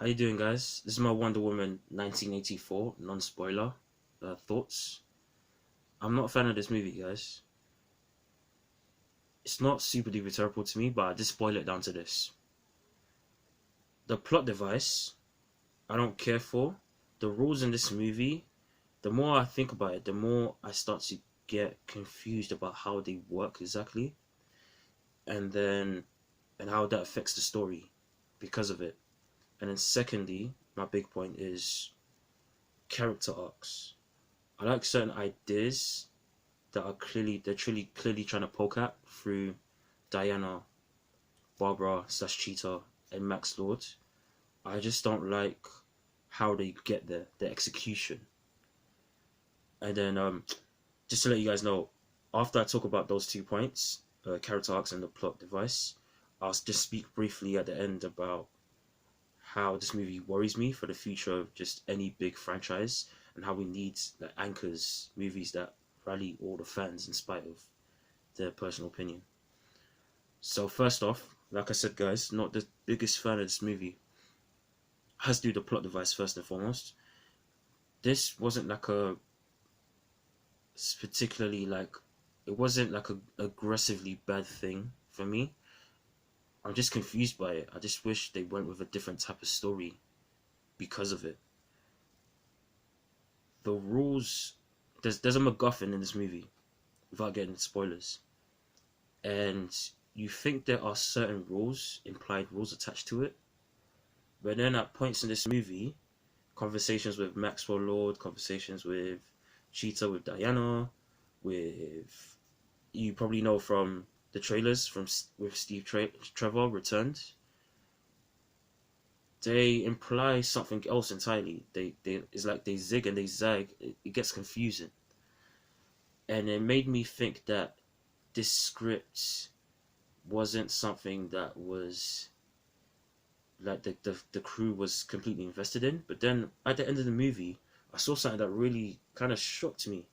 How you doing, guys? This is my Wonder Woman 1984 non-spoiler thoughts. I'm not a fan of this movie, guys. It's not super duper terrible to me, but I just spoil it down to this. The plot device, I don't care for. The rules in this movie, the more I think about it, the more I start to get confused about how they work exactly, and how that affects the story because of it. And then secondly, my big point is character arcs. I like certain ideas that are clearly trying to poke at through Diana, Barbara slash Cheetah, and Max Lord. I just don't like how they get there, the execution. And then just to let you guys know, after I talk about those 2 points, character arcs and the plot device, I'll just speak briefly at the end about how this movie worries me for the future of just any big franchise, and how we need like anchors, movies that rally all the fans in spite of their personal opinion. So first off, like I said, guys, not the biggest fan of this movie. Has to do the plot device first and foremost. This wasn't like a particularly like it wasn't like a aggressively bad thing for me. I'm just confused by it. I just wish they went with a different type of story because of it. The rules, there's a MacGuffin in this movie, without getting spoilers, and you think there are certain rules, implied rules attached to it, but then at points in this movie, conversations with Maxwell Lord, conversations with Cheetah, with Diana, with, you probably know from the trailers from with Trevor returned, they imply something else entirely. They it's like they zig and they zag. It gets confusing, and it made me think that this script wasn't something that was like the crew was completely invested in. But then at the end of the movie, I saw something that really kind of shocked me.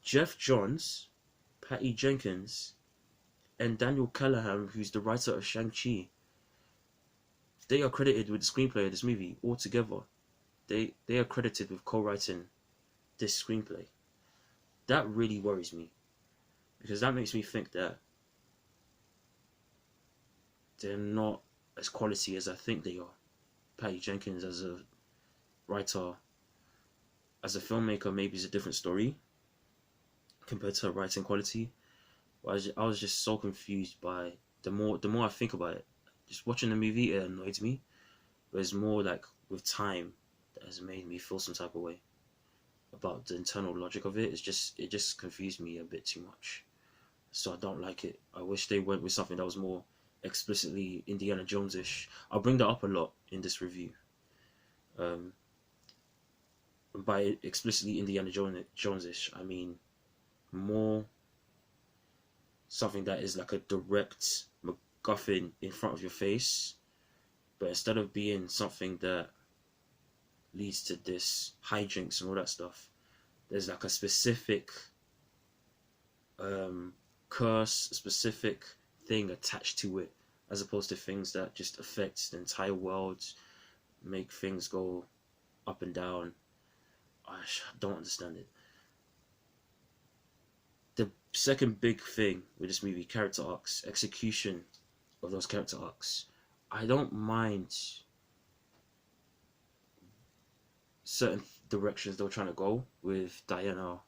Geoff Johns, Patty Jenkins, and Daniel Callaham, who's the writer of Shang-Chi, they are credited with the screenplay of this movie altogether. They are credited with co-writing this screenplay. That really worries me, because that makes me think that they're not as quality as I think they are. Patty Jenkins as a writer, as a filmmaker, maybe it's a different story compared to her writing quality. But I was just so confused by the more I think about it. Just watching the movie, it annoyed me, but it's more like with time that has made me feel some type of way about the internal logic of it. It just confused me a bit too much, so I don't like it. I wish they went with something that was more explicitly Indiana Jones-ish. I'll bring that up a lot in this review. By explicitly Indiana Jones-ish, I mean more something that is like a direct MacGuffin in front of your face, but instead of being something that leads to this hijinks and all that stuff, there's like a specific curse, a specific thing attached to it, as opposed to things that just affect the entire world, make things go up and down. I don't understand it. The second big thing with this movie, character arcs, execution of those character arcs. I don't mind certain directions they were trying to go with Diana,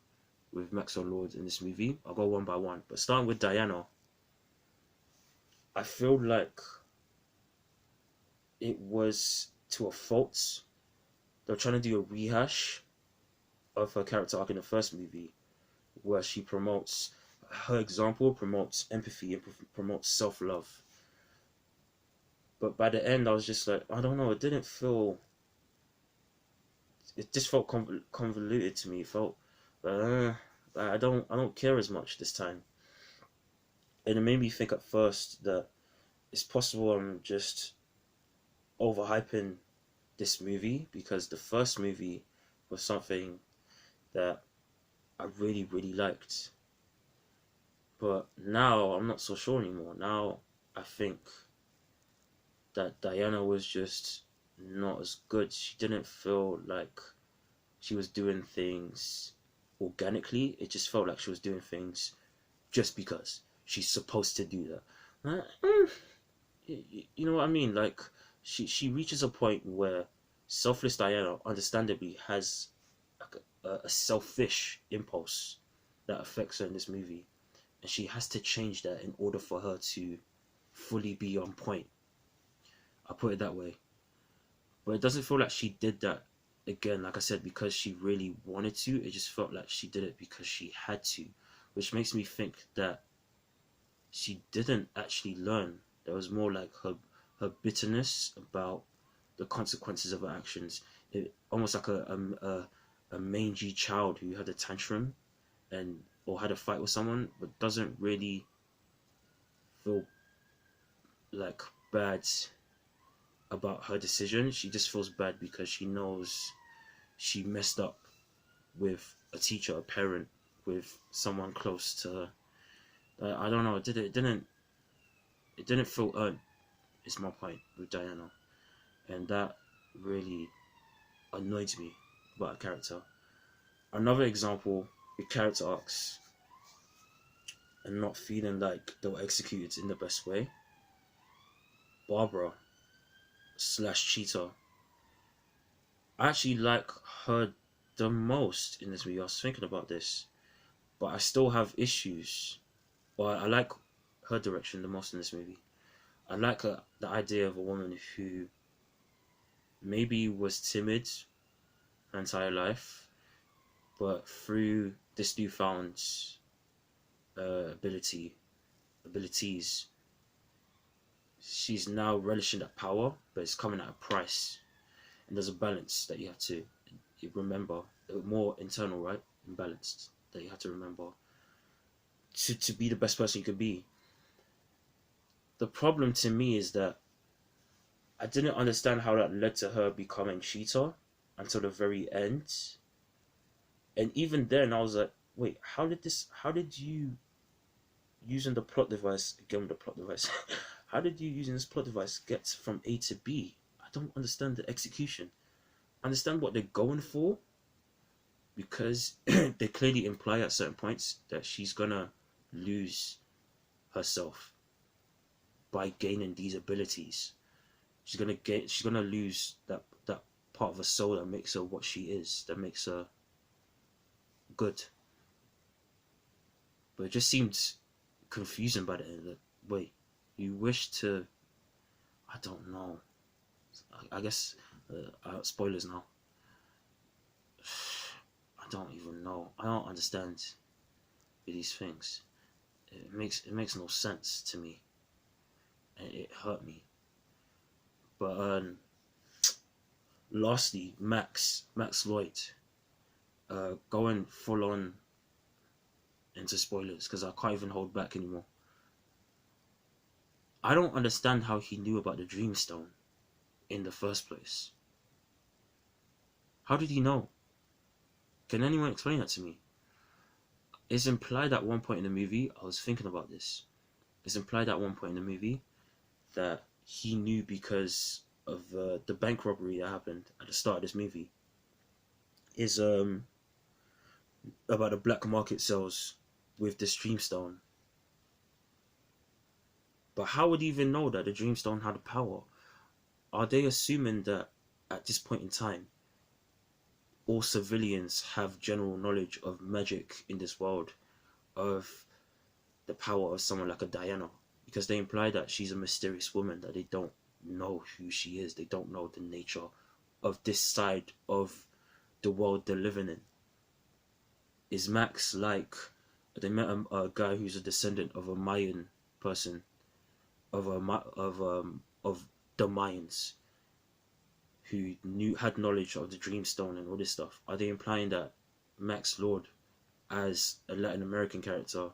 with Maxwell Lord in this movie. I'll go one by one. But starting with Diana, I feel like it was to a fault. They were trying to do a rehash of her character arc in the first movie, where she promotes, her example promotes empathy and promotes self-love. But by the end, I was just like, I don't know, it just felt convoluted to me. It felt, I don't care as much this time. And it made me think at first that it's possible I'm just overhyping this movie, because the first movie was something that I really, really liked. But now I'm not so sure anymore. Now I think that Diana was just not as good. She didn't feel like she was doing things organically. It just felt like she was doing things just because she's supposed to do that. You know what I mean? Like she reaches a point where selfless Diana, understandably, has like a selfish impulse that affects her in this movie, and she has to change that in order for her to fully be on point. I put it that way. But it doesn't feel like she did that again, like I said, because she really wanted to. It just felt like she did it because she had to, which makes me think that she didn't actually learn. There was more like her bitterness about the consequences of her actions. Almost like a mangy child who had a tantrum and or had a fight with someone, but doesn't really feel like bad about her decision. She just feels bad because she knows she messed up with a teacher, a parent, with someone close to her. I don't know. It didn't feel earned. Is my point with Diana, and that really annoys me about a character. Another example with character arcs and not feeling like they were executed in the best way. Barbara slash Cheetah. I actually like her the most in this movie. I was thinking about this, but I still have issues. Well, I like her direction the most in this movie. I like the idea of a woman who maybe was timid her entire life, but through this newfound abilities, she's now relishing that power, but it's coming at a price. And there's a balance that you have to remember, more internal, right? Imbalanced that you have to remember to be the best person you could be. The problem to me is that I didn't understand how that led to her becoming Cheetah until the very end. And even then, I was like, wait, how did you, using the plot device, again with the plot device, how did you, using this plot device, get from A to B? I don't understand the execution. I understand what they're going for, because they clearly imply at certain points that she's gonna lose herself by gaining these abilities. She's gonna lose that part of her soul that makes her what she is, that makes her good. But it just seemed confusing by the end. That, wait, you wish to, I don't know. I guess spoilers now. I don't even know. I don't understand these things. It makes no sense to me, and it hurt me. But lastly, Max Lloyd, going full on into spoilers because I can't even hold back anymore. I don't understand how he knew about the Dreamstone in the first place. How did he know? Can anyone explain that to me? It's implied at one point in the movie, I was thinking about this. It's implied at one point in the movie that he knew because of the bank robbery that happened at the start of this movie. Is about the black market sales with this Dreamstone. But how would he even know that the Dreamstone had power? Are they assuming that at this point in time, all civilians have general knowledge of magic in this world, of the power of someone like a Diana? Because they imply that she's a mysterious woman, that they don't know who she is, they don't know the nature of this side of the world they're living in. Is Max like, they met a guy who's a descendant of a Mayan person, of the Mayans, who had knowledge of the Dreamstone and all this stuff? Are they implying that Max Lord, as a Latin American character,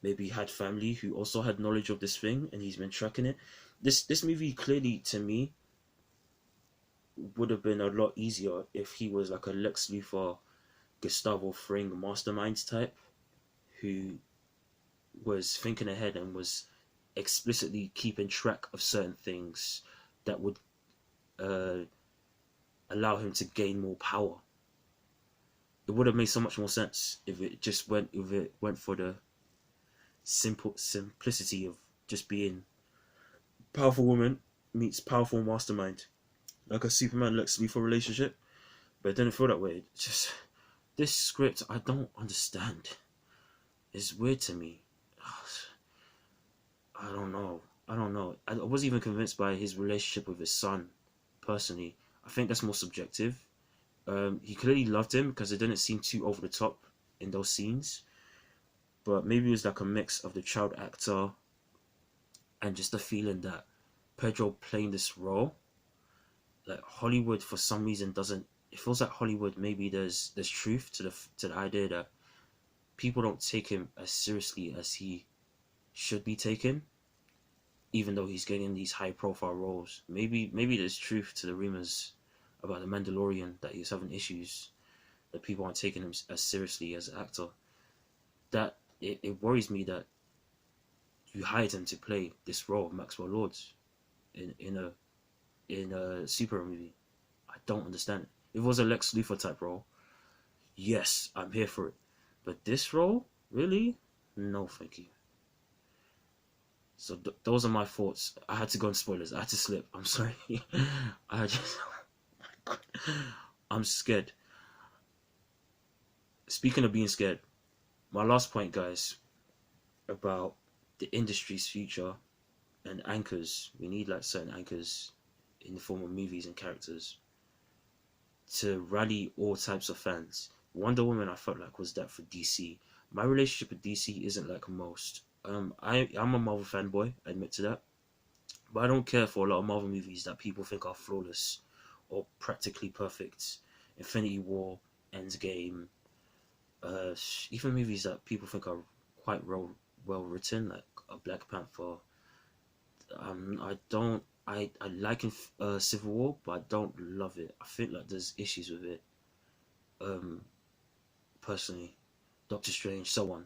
maybe had family who also had knowledge of this thing and he's been tracking it? This movie clearly, to me, would have been a lot easier if he was like a Lex Luthor, Gustavo Fring mastermind type, who was thinking ahead and was explicitly keeping track of certain things that would allow him to gain more power. It would have made so much more sense if it went for the simplicity of just being powerful woman meets powerful mastermind, like a Superman Lex Luthor relationship. But it didn't feel that way. It's just this script I don't understand. It's weird to me. I don't know. I wasn't even convinced by his relationship with his son, personally. I think that's more subjective. He clearly loved him because it didn't seem too over the top in those scenes. But maybe it was like a mix of the child actor and just the feeling that Pedro playing this role, like Hollywood for some reason doesn't. It feels like Hollywood, maybe there's truth to the idea that people don't take him as seriously as he should be taken, even though he's getting these high profile roles. Maybe there's truth to the rumors about the Mandalorian, that he's having issues, that people aren't taking him as seriously as an actor. That it worries me that you hired him to play this role of Maxwell Lords in a superhero movie. I don't understand it. If it was a Lex Luthor type role, yes, I'm here for it. But this role, really? No, thank you. So those are my thoughts. I had to go on spoilers. I had to slip. I'm sorry. I'm scared. Speaking of being scared, my last point, guys, about the industry's future and anchors. We need like certain anchors in the form of movies and characters to rally all types of fans. Wonder Woman, I felt like, was that for DC. My relationship with DC isn't like most. I'm a Marvel fanboy, I admit to that. But I don't care for a lot of Marvel movies that people think are flawless or practically perfect. Infinity War, Endgame, even movies that people think are quite well written, like a Black Panther. I like Civil War, but I don't love it. I think like there's issues with it. Personally, Doctor Strange, so on.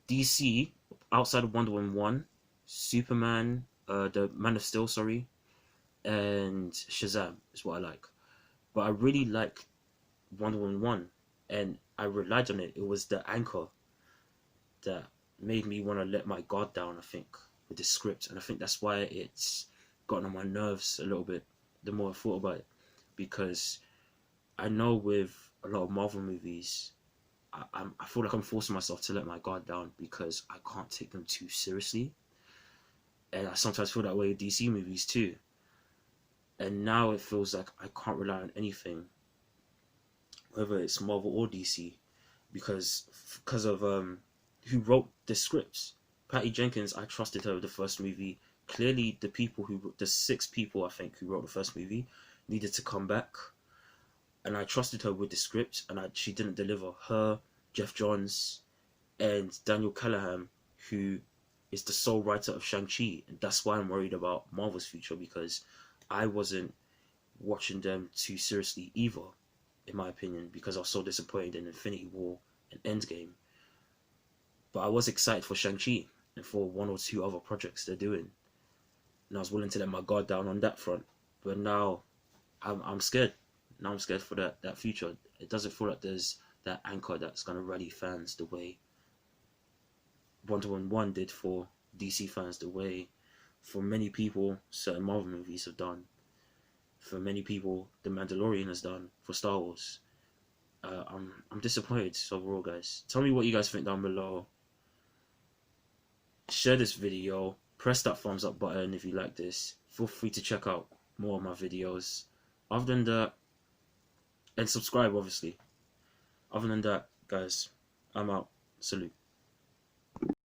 DC, outside of Wonder Woman 1, Superman, the Man of Steel, sorry, and Shazam is what I like. But I really like Wonder Woman 1, and I relied on it. It was the anchor that made me want to let my guard down, I think, with the script. And I think that's why it's gotten on my nerves a little bit the more I thought about it. Because I know with a lot of Marvel movies, I feel like I'm forcing myself to let my guard down because I can't take them too seriously. And I sometimes feel that way with DC movies too. And now it feels like I can't rely on anything, whether it's Marvel or DC, because of who wrote the scripts. Patty Jenkins, I trusted her with the first movie. Clearly, the 6 people, I think, who wrote the first movie needed to come back. And I trusted her with the script, and she didn't deliver. Her, Geoff Johns, and Daniel Callaham, who is the sole writer of Shang-Chi. And that's why I'm worried about Marvel's future, because I wasn't watching them too seriously either, in my opinion, because I was so disappointed in Infinity War and Endgame. But I was excited for Shang-Chi and for 1 or 2 other projects they're doing. And I was willing to let my guard down on that front. But now I'm scared. Now I'm scared for that future. It doesn't feel like there's that anchor that's going to rally fans the way Wonder Woman 1 did for DC fans, the way for many people certain Marvel movies have done. For many people, The Mandalorian has done for Star Wars. I'm disappointed overall, guys. Tell me what you guys think down below. Share this video. Press that thumbs up button if you like this. Feel free to check out more of my videos. Other than that, and subscribe, obviously. Other than that, guys, I'm out. Salute.